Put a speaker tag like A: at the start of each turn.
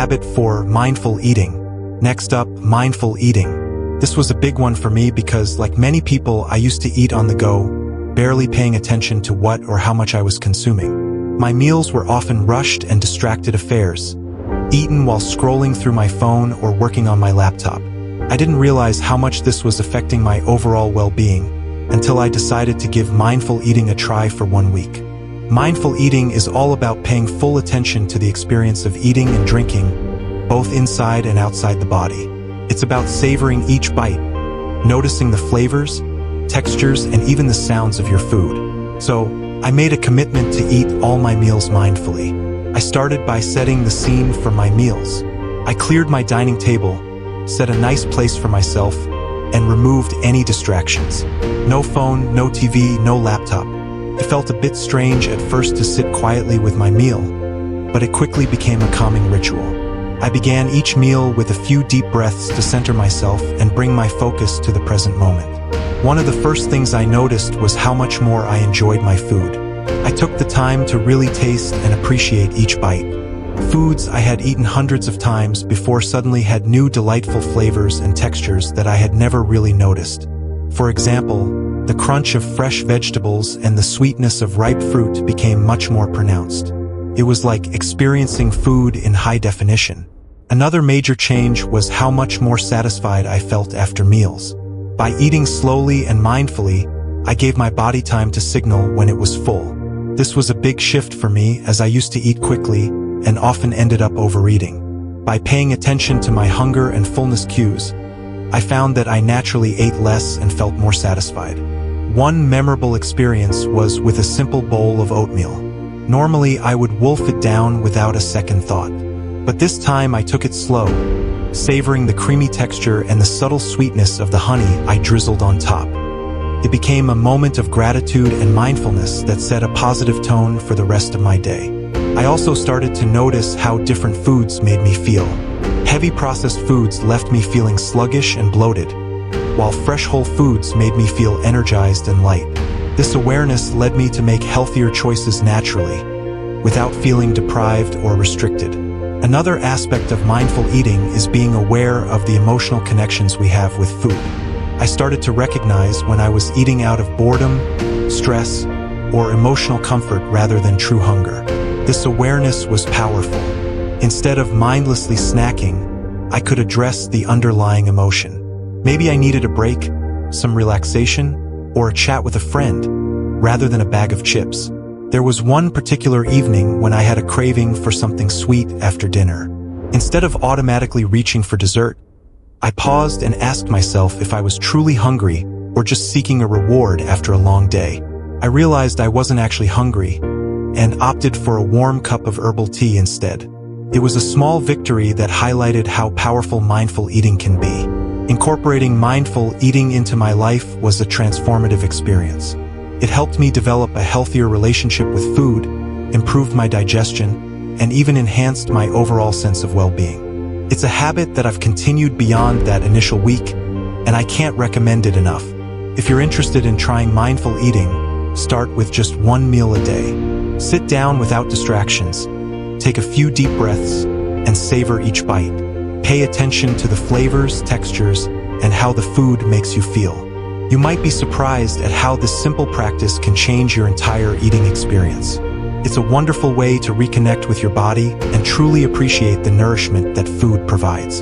A: Habit 4: mindful eating. Next up, mindful eating. This was a big one for me because, like many people, I used to eat on the go, barely paying attention to what or how much I was consuming. My meals were often rushed and distracted affairs, eaten while scrolling through my phone or working on my laptop. I didn't realize how much this was affecting my overall well-being until I decided to give mindful eating a try for 1 week. Mindful eating is all about paying full attention to the experience of eating and drinking, both inside and outside the body. It's about savoring each bite, noticing the flavors, textures, and even the sounds of your food. So, I made a commitment to eat all my meals mindfully. I started by setting the scene for my meals. I cleared my dining table, set a nice place for myself, and removed any distractions. No phone, no TV, no laptop. It felt a bit strange at first to sit quietly with my meal, but it quickly became a calming ritual. I began each meal with a few deep breaths to center myself and bring my focus to the present moment. One of the first things I noticed was how much more I enjoyed my food. I took the time to really taste and appreciate each bite. Foods I had eaten hundreds of times before suddenly had new delightful flavors and textures that I had never really noticed. For example, the crunch of fresh vegetables and the sweetness of ripe fruit became much more pronounced. It was like experiencing food in high definition. Another major change was how much more satisfied I felt after meals. By eating slowly and mindfully, I gave my body time to signal when it was full. This was a big shift for me, as I used to eat quickly and often ended up overeating. By paying attention to my hunger and fullness cues, I found that I naturally ate less and felt more satisfied. One memorable experience was with a simple bowl of oatmeal. Normally, I would wolf it down without a second thought. But this time I took it slow, savoring the creamy texture and the subtle sweetness of the honey I drizzled on top. It became a moment of gratitude and mindfulness that set a positive tone for the rest of my day. I also started to notice how different foods made me feel. Heavy processed foods left me feeling sluggish and bloated, while fresh whole foods made me feel energized and light. This awareness led me to make healthier choices naturally, without feeling deprived or restricted. Another aspect of mindful eating is being aware of the emotional connections we have with food. I started to recognize when I was eating out of boredom, stress, or emotional comfort rather than true hunger. This awareness was powerful. Instead of mindlessly snacking, I could address the underlying emotion. Maybe I needed a break, some relaxation, or a chat with a friend, rather than a bag of chips. There was one particular evening when I had a craving for something sweet after dinner. Instead of automatically reaching for dessert, I paused and asked myself if I was truly hungry or just seeking a reward after a long day. I realized I wasn't actually hungry and opted for a warm cup of herbal tea instead. It was a small victory that highlighted how powerful mindful eating can be. Incorporating mindful eating into my life was a transformative experience. It helped me develop a healthier relationship with food, improved my digestion, and even enhanced my overall sense of well-being. It's a habit that I've continued beyond that initial week, and I can't recommend it enough. If you're interested in trying mindful eating, start with just 1 meal a day. Sit down without distractions, take a few deep breaths, and savor each bite. Pay attention to the flavors, textures, and how the food makes you feel. You might be surprised at how this simple practice can change your entire eating experience. It's a wonderful way to reconnect with your body and truly appreciate the nourishment that food provides.